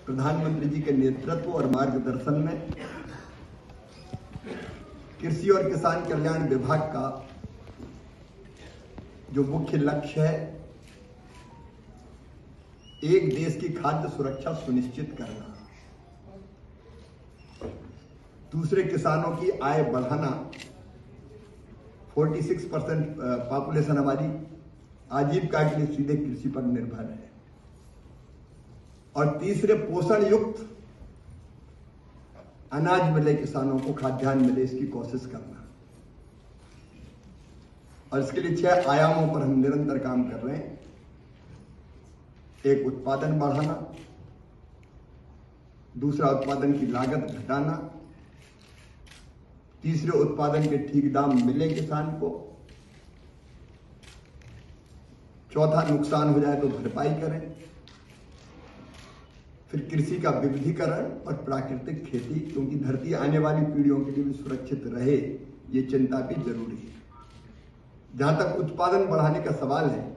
प्रधानमंत्री जी के नेतृत्व और मार्गदर्शन में कृषि और किसान कल्याण विभाग का जो मुख्य लक्ष्य है, एक देश की खाद्य सुरक्षा सुनिश्चित करना, दूसरे किसानों की आय बढ़ाना। 46% पॉपुलेशन हमारी आजीविका के लिए सीधे कृषि पर निर्भर है, और तीसरे पोषण युक्त अनाज मिले, किसानों को खाद्यान्न मिले, इसकी कोशिश करना। और इसके लिए 6 आयामों पर हम निरंतर काम कर रहे हैं। एक, उत्पादन बढ़ाना, दूसरा उत्पादन की लागत घटाना, तीसरे उत्पादन के ठीक दाम मिले किसान को, चौथा नुकसान हो जाए तो भरपाई करें, फिर कृषि का विविधीकरण और प्राकृतिक खेती, क्योंकि धरती आने वाली पीढ़ियों के लिए भी सुरक्षित रहे, ये चिंता भी जरूरी है। जहां तक उत्पादन बढ़ाने का सवाल है,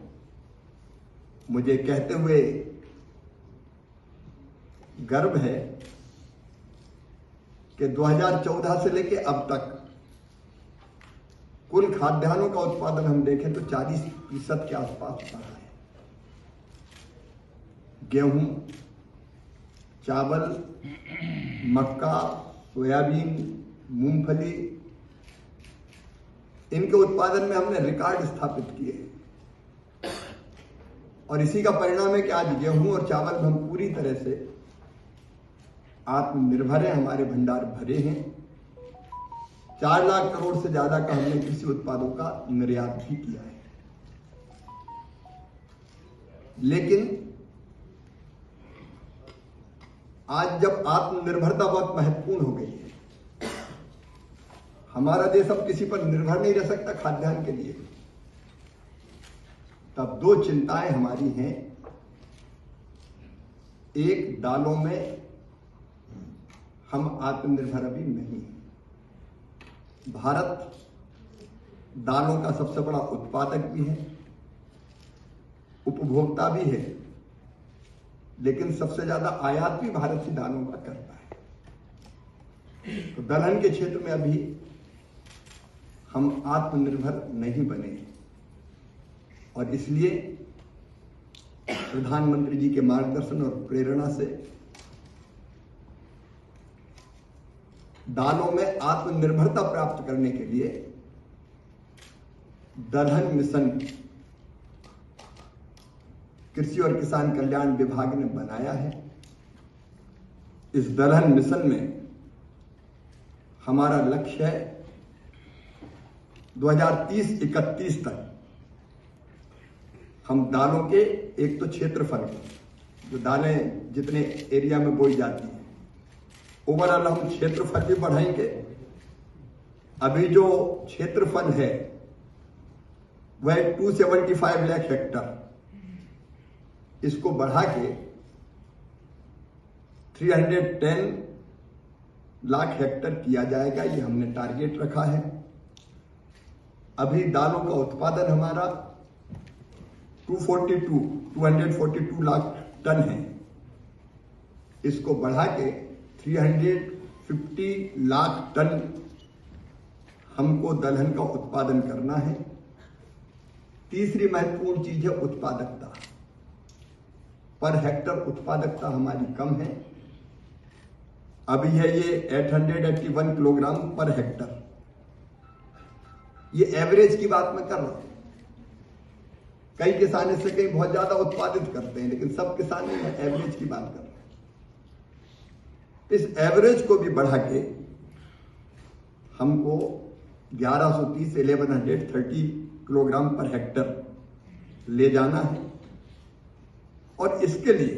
मुझे कहते हुए गर्व है कि 2014 से लेकर अब तक कुल खाद्यान्नों का उत्पादन हम देखें तो 40% के आसपास बढ़ा है। गेहूं, चावल, मक्का, सोयाबीन, मूंगफली, इनके उत्पादन में हमने रिकॉर्ड स्थापित किए, और इसी का परिणाम है कि आज गेहूं और चावल में हम पूरी तरह से आत्मनिर्भर हैं। हमारे भंडार भरे हैं। 4 लाख करोड़ से ज्यादा का हमने कृषि उत्पादों का निर्यात भी किया है। लेकिन आज जब आत्मनिर्भरता बहुत महत्वपूर्ण हो गई है, हमारा देश अब किसी पर निर्भर नहीं रह सकता खाद्यान्न के लिए, तब 2 चिंताएं हमारी हैं। एक, दालों में हम आत्मनिर्भर अभी नहीं हैं। भारत दालों का सबसे बड़ा उत्पादक भी है, उपभोक्ता भी है, लेकिन सबसे ज्यादा आयात भी भारत की दालों का करता है। तो दलहन के क्षेत्र में अभी हम आत्मनिर्भर नहीं बने, और इसलिए प्रधानमंत्री जी के मार्गदर्शन और प्रेरणा से दालों में आत्मनिर्भरता प्राप्त करने के लिए दलहन मिशन कृषि और किसान कल्याण विभाग ने बनाया है। इस दलहन मिशन में हमारा लक्ष्य है 2030-31 तक हम दालों के, एक तो क्षेत्रफल को, जो दालें जितने एरिया में बोई जाती हैं, ओवरऑल हम क्षेत्रफल भी बढ़ाएंगे। अभी जो क्षेत्रफल है वह 275 लाख हेक्टर, इसको बढ़ा के 310 लाख हेक्टर किया जाएगा। ये हमने टारगेट रखा है। अभी दालों का उत्पादन हमारा 242 लाख टन है। इसको बढ़ा के 350 लाख टन हमको दलहन का उत्पादन करना है। तीसरी महत्वपूर्ण चीज है उत्पादकता। पर हेक्टर उत्पादकता हमारी कम है। अभी है ये 881 किलोग्राम पर हेक्टर। ये एवरेज की बात मैं कर रहा हूं। कई किसान इससे कहीं बहुत ज्यादा उत्पादित करते हैं, लेकिन सब किसान नहीं, मैं एवरेज की बात कर रहा हूं। इस एवरेज को भी बढ़ा के हमको 1130 किलोग्राम पर हेक्टर ले जाना है। और इसके लिए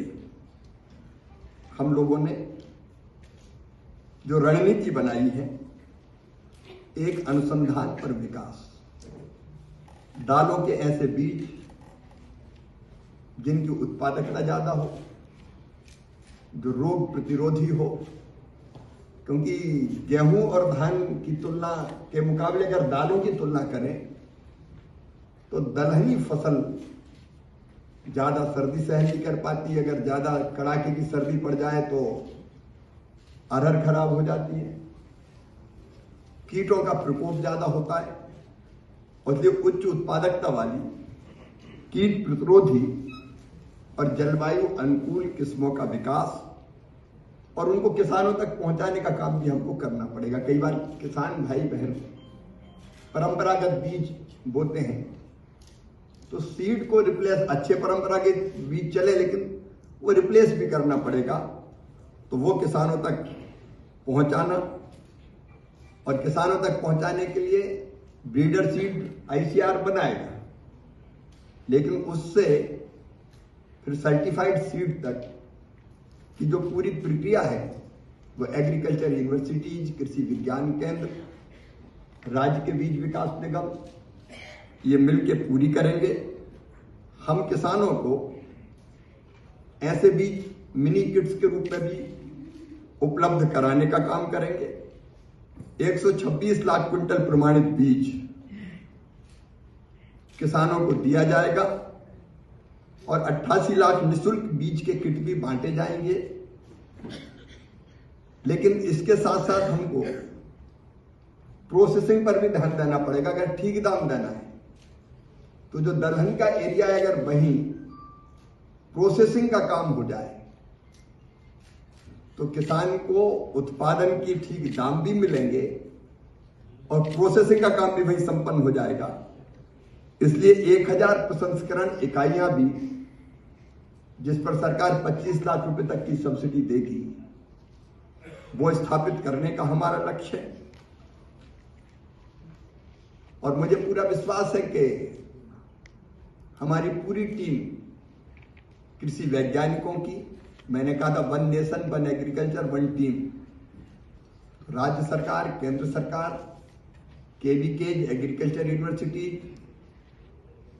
हम लोगों ने जो रणनीति बनाई है, एक, अनुसंधान पर विकास, दालों के ऐसे बीज जिनकी उत्पादकता ज्यादा हो, जो रोग प्रतिरोधी हो, क्योंकि गेहूं और धान की तुलना के मुकाबले अगर दालों की तुलना करें तो दलहनी फसल ज्यादा सर्दी सहन नहीं कर पाती। अगर ज्यादा कड़ाके की सर्दी पड़ जाए तो अरहर खराब हो जाती है। कीटों का प्रकोप ज्यादा होता है और इसलिए उच्च उत्पादकता वाली कीट प्रतिरोधी और जलवायु अनुकूल किस्मों का विकास और उनको किसानों तक पहुंचाने का काम भी हमको करना पड़ेगा। कई बार किसान भाई बहन परंपरागत बीज बोते हैं तो सीड को रिप्लेस, अच्छे परंपरागत बीज चले लेकिन वो रिप्लेस भी करना पड़ेगा। तो वो किसानों तक पहुंचाना और किसानों तक पहुंचाने के लिए ब्रीडर सीड आईसीआर बनाएगा, लेकिन उससे फिर सर्टिफाइड सीड तक की जो पूरी प्रक्रिया है वो एग्रीकल्चर यूनिवर्सिटीज, कृषि विज्ञान केंद्र, राज्य के बीज विकास निगम ये मिलके पूरी करेंगे। हम किसानों को ऐसे बीज मिनी किट्स के रूप में भी उपलब्ध कराने का काम करेंगे। 126 लाख क्विंटल प्रमाणित बीज किसानों को दिया जाएगा और 88 लाख निःशुल्क बीज के किट भी बांटे जाएंगे। लेकिन इसके साथ साथ हमको प्रोसेसिंग पर भी ध्यान देना पड़ेगा। अगर ठीक दाम देना है तो जो दलहन का एरिया है अगर वहीं प्रोसेसिंग का काम हो जाए तो किसान को उत्पादन की ठीक दाम भी मिलेंगे और प्रोसेसिंग का काम भी वहीं संपन्न हो जाएगा। इसलिए 1000 प्रसंस्करण इकाइयां भी, जिस पर सरकार 25 लाख रुपए तक की सब्सिडी देगी, वो स्थापित करने का हमारा लक्ष्य है। और मुझे पूरा विश्वास है कि हमारी पूरी टीम कृषि वैज्ञानिकों की, मैंने कहा था 1 नेशन 1 एग्रीकल्चर 1 टीम, राज्य सरकार, केंद्र सरकार, केवीकेज, एग्रीकल्चर यूनिवर्सिटी,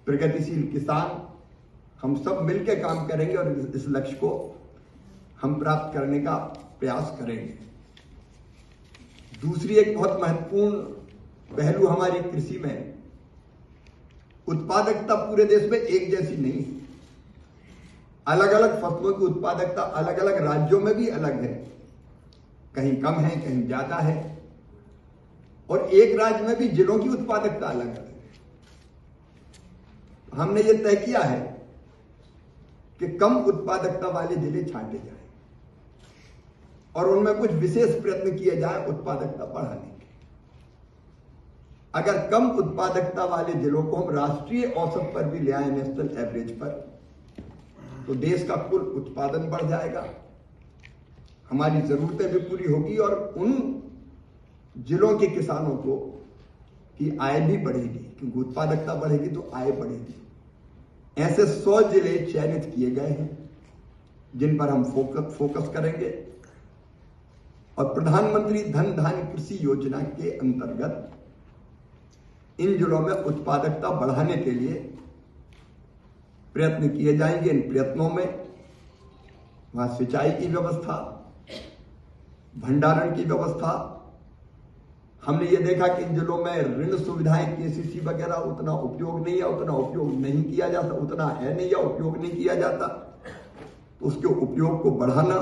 प्रगतिशील किसान, हम सब मिलकर काम करेंगे और इस लक्ष्य को हम प्राप्त करने का प्रयास करेंगे। दूसरी एक बहुत महत्वपूर्ण पहलू हमारी कृषि में, उत्पादकता पूरे देश में एक जैसी नहीं है। अलग अलग फसलों की उत्पादकता अलग अलग राज्यों में भी अलग है, कहीं कम है, कहीं ज्यादा है, और एक राज्य में भी जिलों की उत्पादकता अलग अलग है। हमने ये तय किया है कि कम उत्पादकता वाले जिले छांटे जाएं और उनमें कुछ विशेष प्रयत्न किए जाए उत्पादकता बढ़ाने के। अगर कम उत्पादकता वाले जिलों को हम राष्ट्रीय औसत पर भी ले आए, नेशनल एवरेज पर, तो देश का कुल उत्पादन बढ़ जाएगा, हमारी जरूरतें भी पूरी होगी और उन जिलों के किसानों को की आय भी बढ़ेगी, क्योंकि उत्पादकता बढ़ेगी तो आय बढ़ेगी। ऐसे 100 जिले चयनित किए गए हैं जिन पर हम फोकस करेंगे और प्रधानमंत्री धन धान्य कृषि योजना के अंतर्गत इन जिलों में उत्पादकता बढ़ाने के लिए प्रयत्न किए जाएंगे। इन प्रयत्नों में वहां सिंचाई की व्यवस्था, भंडारण की व्यवस्था, हमने ये देखा कि इन जिलों में ऋण सुविधाएं, केसीसी वगैरह उतना उपयोग नहीं है, उतना उपयोग नहीं किया जाता, उतना है नहीं या उपयोग नहीं किया जाता, तो उसके उपयोग को बढ़ाना।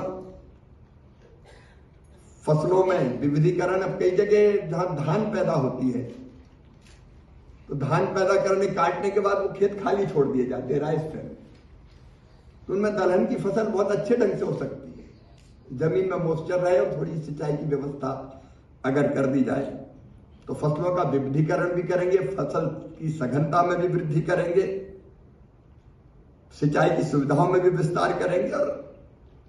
फसलों में विविधीकरण, अब कई जगह जहां धान पैदा होती है तो धान पैदा करने, काटने के बाद वो खेत खाली छोड़ दिए जाते हैं, राइस फील्ड, तो उनमें दलहन की फसल बहुत अच्छे ढंग से हो सकती है। जमीन में मॉइस्चर रहे और थोड़ी सिंचाई की व्यवस्था अगर कर दी जाए तो फसलों का विविधीकरण भी करेंगे, फसल की सघनता में भी वृद्धि करेंगे, सिंचाई की सुविधाओं में भी विस्तार करेंगे और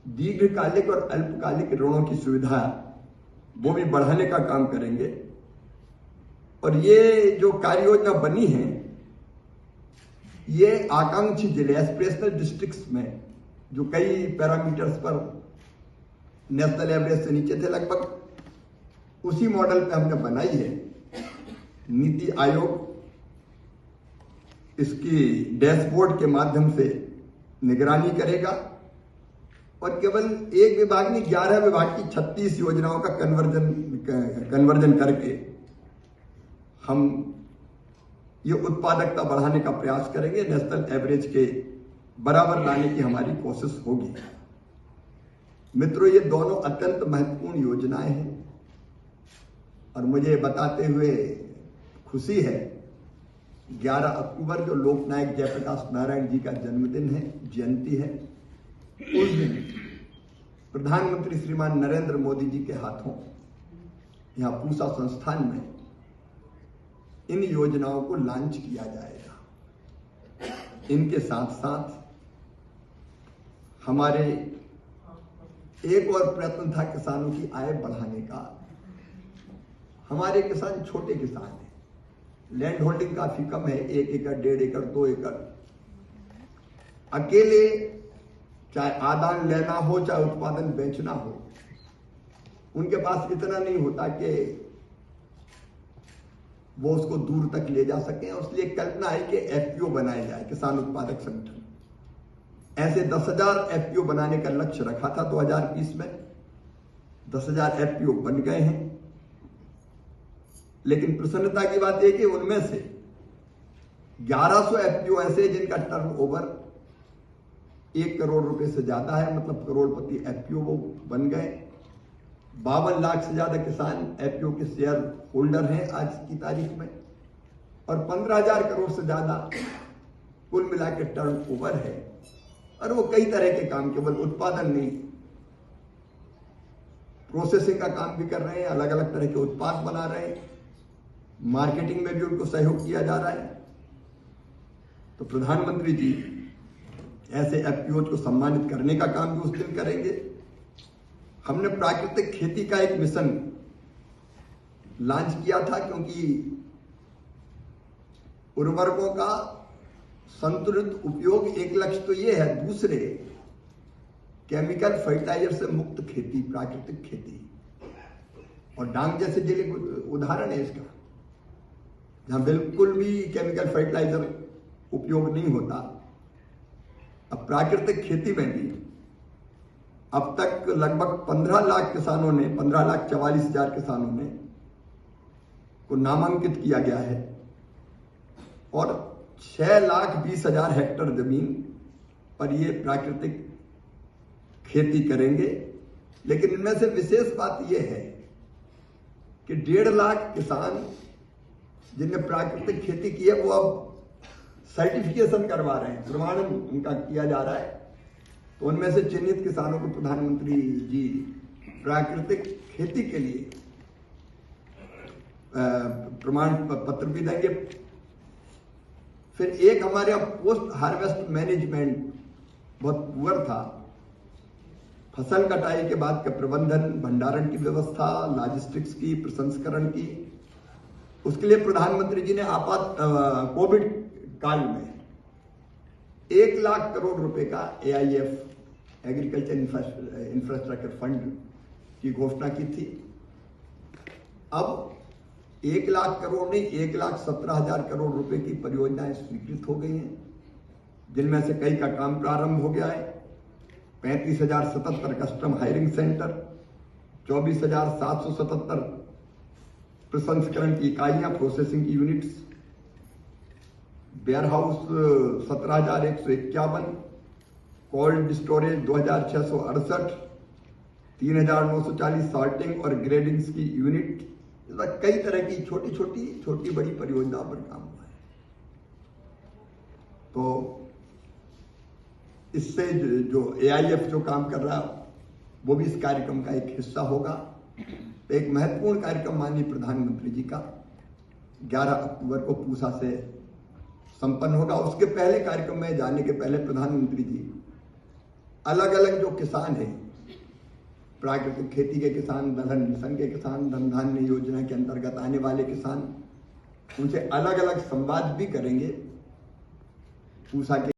दीर्घकालिक और अल्पकालिक ऋणों की सुविधा वो भी बढ़ाने का काम करेंगे। और ये जो कार्य योजना बनी है, ये आकांक्षी जिले, एस्पिरेशनल डिस्ट्रिक्ट्स में जो कई पैरामीटर्स पर नेशनल एवरेज से नीचे थे, लगभग उसी मॉडल पे हमने बनाई है। नीति आयोग इसकी डैशबोर्ड के माध्यम से निगरानी करेगा और केवल एक विभाग नहीं, 11 विभाग की 36 योजनाओं का कन्वर्जन करके हम ये उत्पादकता बढ़ाने का प्रयास करेंगे, नेशनल एवरेज के बराबर लाने की हमारी कोशिश होगी। मित्रों, ये दोनों अत्यंत महत्वपूर्ण योजनाएं हैं और मुझे बताते हुए खुशी है 11 अक्टूबर जो लोकनायक जयप्रकाश नारायण जी का जन्मदिन है, जयंती है, उस दिन प्रधानमंत्री श्रीमान नरेंद्र मोदी जी के हाथों यहाँ पूसा संस्थान में इन योजनाओं को लॉन्च किया जाएगा। इनके साथ साथ हमारे एक और प्रयत्न था किसानों की आय बढ़ाने का। हमारे किसान छोटे किसान हैं, लैंड होल्डिंग काफी कम है, 1 एकड़, 1.5 एकड़, 2 एकड़। अकेले चाहे आदान लेना हो चाहे उत्पादन बेचना हो, उनके पास इतना नहीं होता कि वो उसको दूर तक ले जा सके। इसलिए कल्पना है कि एफपीओ बनाया जाए, किसान उत्पादक संगठन। ऐसे 10,000 एफपीओ बनाने का लक्ष्य रखा था 2020 में। 10,000 एफपीओ बन गए हैं, लेकिन प्रसन्नता की बात यह कि उनमें से 1100 एफपीओ ऐसे जिनका टर्नओवर 1 करोड़ रुपए से ज्यादा है, मतलब करोड़पति एफपीओ वो बन गए। 52 लाख से ज्यादा किसान एफपीओ के शेयर होल्डर हैं आज की तारीख में, और 15,000 करोड़ से ज्यादा कुल मिलाकर टर्नओवर है। और वो कई तरह के काम, केवल उत्पादन नहीं, प्रोसेसिंग का काम भी कर रहे हैं, अलग अलग तरह के उत्पाद बना रहे हैं, मार्केटिंग में भी उनको सहयोग किया जा रहा है। तो प्रधानमंत्री जी ऐसे एफपीओ को सम्मानित करने का काम भी उस दिन करेंगे। हमने प्राकृतिक खेती का एक मिशन लॉन्च किया था, क्योंकि उर्वरकों का संतुलित उपयोग एक लक्ष्य तो ये है, दूसरे केमिकल फर्टिलाइजर से मुक्त खेती, प्राकृतिक खेती। और डांग जैसे जिले उदाहरण है इसका, जहां बिल्कुल भी केमिकल फर्टिलाइजर उपयोग नहीं होता। अब प्राकृतिक खेती में भी अब तक लगभग 15 लाख किसानों ने, 15,44,000 किसानों ने को नामांकित किया गया है, और 6,20,000 हेक्टेयर जमीन पर ये प्राकृतिक खेती करेंगे। लेकिन इनमें से विशेष बात यह है कि 1.5 लाख किसान जिनने प्राकृतिक खेती की है, वो अब सर्टिफिकेशन करवा रहे हैं, प्रमाणन उनका किया जा रहा है। तो उनमें से चिन्हित किसानों को प्रधानमंत्री जी प्राकृतिक खेती के लिए प्रमाण पत्र भी देंगे। फिर एक हमारे यहाँ पोस्ट हार्वेस्ट मैनेजमेंट बहुत पुअर था। फसल कटाई के बाद का प्रबंधन, भंडारण की व्यवस्था, लॉजिस्टिक्स की, प्रसंस्करण की, उसके लिए प्रधानमंत्री जी ने कोविड काल में 1 लाख करोड़ रुपए का AIF, एग्रीकल्चर इंफ्रास्ट्रक्चर फंड की घोषणा की थी। अब 1 लाख करोड़ नहीं, 1,17,000 करोड़ रुपए की परियोजनाएं स्वीकृत हो गई हैं, जिनमें से कई का काम प्रारंभ हो गया है। 35,077 कस्टम हायरिंग सेंटर, 24,777 प्रसंस्करण की इकाइयां, प्रोसेसिंग की units, warehouse 17,151, cold storage 2,668, 3,940 sorting और ग्रेडिंग्स की यूनिट। कई तरह की छोटी बड़ी परियोजनाओं पर काम हुआ है। तो इससे जो AIF जो काम कर रहा है, वो भी इस कार्यक्रम का एक हिस्सा होगा। तो एक महत्वपूर्ण कार्यक्रम माननीय प्रधानमंत्री जी का 11 अक्टूबर को पूसा से संपन्न होगा। उसके पहले कार्यक्रम में जाने के पहले प्रधानमंत्री जी अलग अलग जो किसान हैं, प्राकृतिक खेती के किसान, दलहन मिशन के किसान, धन धान्य योजना के अंतर्गत आने वाले किसान, उनसे अलग अलग संवाद भी करेंगे। पूसा के